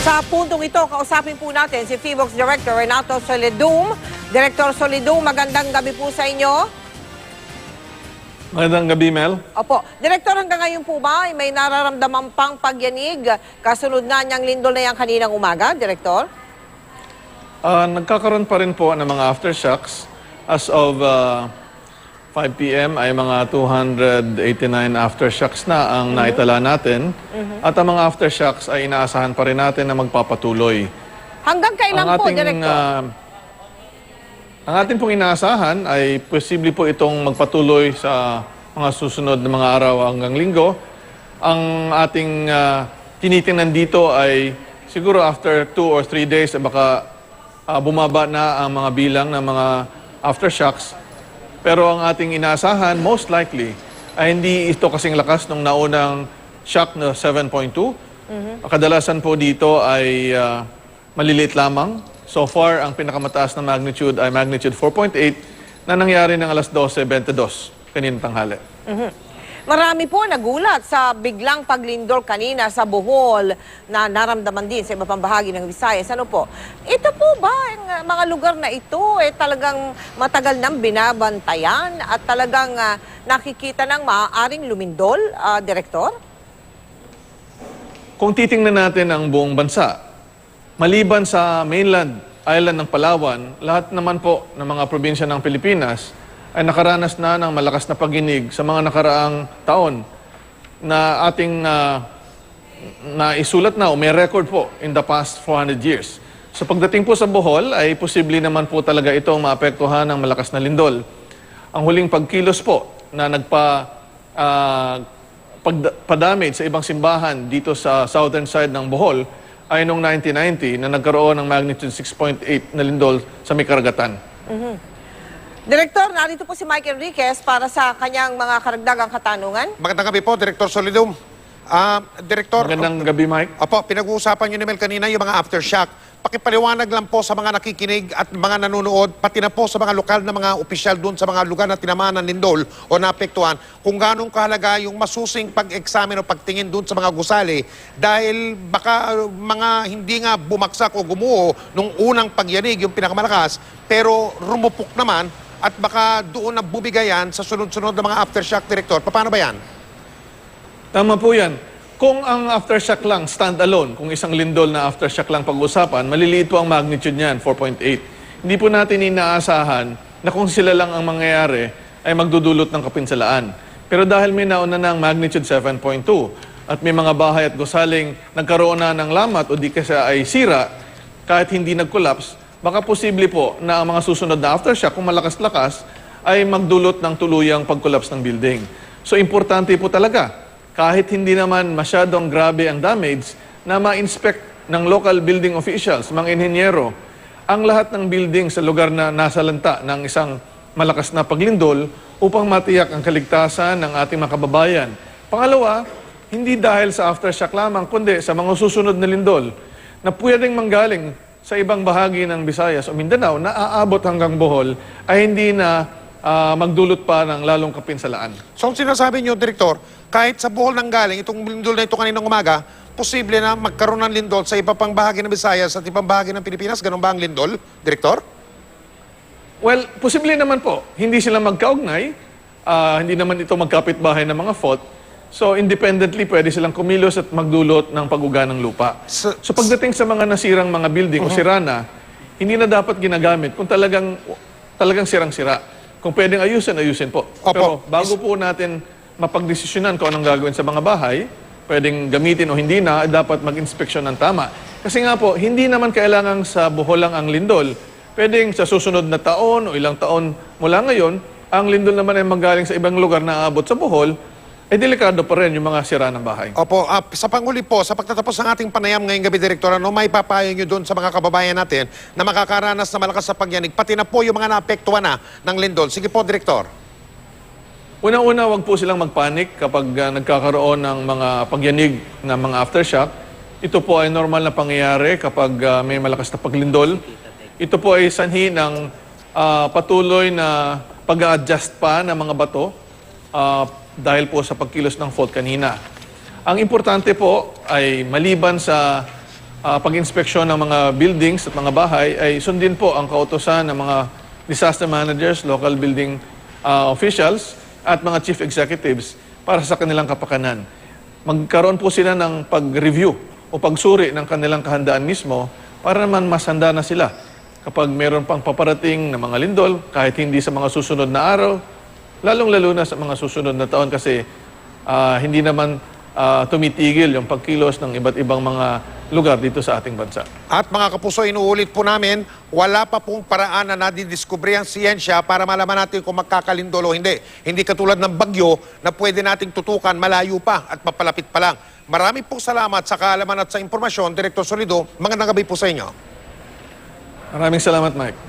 Sa puntong ito, kausapin po natin si PHIVOLCS Director Renato Solidum. Director Solidum, magandang gabi po sa inyo. Magandang gabi, Mel. Opo. Director, hanggang ngayon po ba ay may nararamdaman pang pagyanig kasunod na niyang lindol na yan kaninang umaga, Director? Nagkakaroon pa rin po ng mga aftershocks. As of 5 p.m. ay mga 289 aftershocks na ang naitala natin. At ang mga aftershocks ay inaasahan pa rin natin na magpapatuloy. Hanggang kailan po, Director? Ang ating pong inaasahan ay posible po itong magpatuloy sa mga susunod na mga araw hanggang linggo. Ang ating tinitingnan dito ay siguro after 2 or 3 days baka bumaba na ang mga bilang ng mga aftershocks. Pero ang ating inaasahan, most likely, ay hindi ito kasing lakas nung naunang shock na 7.2. Kadalasan po dito ay maliliit lamang. So far, ang pinakamataas na magnitude ay magnitude 4.8 na nangyari ng alas 12:22 kaninang tanghali. Marami po nagulat sa biglang paglindol kanina sa Bohol na naramdaman din sa iba pang bahagi ng Visayas. Ano po? Ito po ba ang mga lugar na ito talagang matagal nang binabantayan at talagang nakikita ng maaaring lumindol, Direktor? Kung titingnan natin ang buong bansa, maliban sa mainland island ng Palawan, lahat naman po ng mga probinsya ng Pilipinas ay nakaranas na ng malakas na pagginig sa mga nakaraang taon na ating naisulat na o may record po in the past 400 years. So pagdating po sa Bohol ay posible naman po talaga itong maapektuhan ng malakas na lindol. Ang huling pagkilos po na pagpa-damage sa ibang simbahan dito sa southern side ng Bohol ay noong 1990 na nagkaroon ng magnitude 6.8 na lindol sa may karagatan. Direktor, narito po si Mike Enriquez para sa kanyang mga karagdagang katanungan. Magandang gabi po, Director Solidum. Director, Magandang gabi, Mike. Opo, pinag-uusapan nyo ni Mel kanina yung mga aftershock. Pakipaliwanag lang po sa mga nakikinig at mga nanonood, pati na po sa mga lokal na mga opisyal doon sa mga lugar na tinamaan ng lindol o naapektuhan, kung ganong kahalaga yung masusing pag-examine o pagtingin doon sa mga gusali dahil baka mga hindi nga bumaksak o gumuho nung unang pagyanig, yung pinakamalakas, pero rumupok naman at baka doon na bubigayan sa sunod-sunod na mga aftershock, Director. Paano ba yan? Tama po yan. Kung ang aftershock lang, stand-alone, kung isang lindol na aftershock lang pag-usapan, maliliit po ang magnitude niyan, 4.8. Hindi po natin inaasahan na kung sila lang ang mangyayari, ay magdudulot ng kapinsalaan. Pero dahil may nauna ng magnitude 7.2 at may mga bahay at gusaling nagkaroon na ng lamat o di kasi ay sira, kahit hindi nag-collapse, baka posible po na ang mga susunod na aftershock, kung malakas-lakas, ay magdulot ng tuluyang pag-collapse ng building. So importante po talaga, kahit hindi naman masyadong grabe ang damage, na ma-inspect ng local building officials, mga inhenyero, ang lahat ng building sa lugar na nasalanta ng isang malakas na paglindol upang matiyak ang kaligtasan ng ating mga kababayan. Pangalawa, hindi dahil sa aftershock lamang, kundi sa mga susunod na lindol na pwedeng manggaling sa ibang bahagi ng Visayas o Mindanao na aabot hanggang Bohol ay hindi na magdulot pa ng lalong kapinsalaan. So, ang sinasabi nyo, Director, kahit sa Bohol nang galing, itong lindol na ito kaninang umaga, posible na magkaroon ng lindol sa iba pang bahagi ng Visayas at ibang bahagi ng Pilipinas. Ganun ba ang lindol, Director? Well, posible naman po. Hindi sila magkaugnay. Hindi naman ito magkapit-bahay ng mga fault. So, independently, pwede silang kumilos at magdulot ng pag-uga ng lupa. So, pagdating sa mga nasirang mga building o sira na, hindi na dapat ginagamit kung talagang sirang-sira. Kung pwedeng ayusin, ayusin po. Opo. Pero bago po natin mapagdesisyonan kung anong gagawin sa mga bahay, pwedeng gamitin o hindi na, dapat mag-inspeksyon ng tama. Kasi nga po, hindi naman kailangan sa Bohol lang ang lindol. Pwedeng sa susunod na taon o ilang taon mula ngayon, ang lindol naman ay manggaling sa ibang lugar na aabot sa Bohol, delikado pa rin yung mga sira ng bahay. Opo, sa panghuli po, sa pagtatapos ng ating panayam ngayong gabi, Direktor, ano may papayo nyo doon sa mga kababayan natin na makakaranas na malakas sa pagyanig, pati na po yung mga naapektuhan na ng lindol? Sige po, Direktor. Unang-una, wag po silang magpanik kapag nagkakaroon ng mga pagyanig na mga aftershock. Ito po ay normal na pangyayari kapag may malakas na paglindol. Ito po ay sanhi ng patuloy na pag-a-adjust pa ng mga bato dahil po sa pagkilos ng fault kanina. Ang importante po ay maliban sa pag-inspeksyon ng mga buildings at mga bahay ay sundin po ang kautosan ng mga disaster managers, local building officials at mga chief executives para sa kanilang kapakanan. Magkaroon po sila ng pag-review o pagsuri ng kanilang kahandaan mismo para naman mas handa na sila kapag meron pang paparating na mga lindol, kahit hindi sa mga susunod na araw, lalong-lalo na sa mga susunod na taon kasi hindi naman tumitigil yung pagkilos ng iba't ibang mga lugar dito sa ating bansa. At mga kapuso, inuulit po namin, wala pa pong paraan na nadidiskubre ang siyensya para malaman natin kung magkakalindol o hindi. Hindi katulad ng bagyo na pwede nating tutukan malayo pa at papalapit pa lang. Marami pong salamat sa kaalaman at sa impormasyon. Direktor Solido, magandang gabi po sa inyo. Maraming salamat, Mike.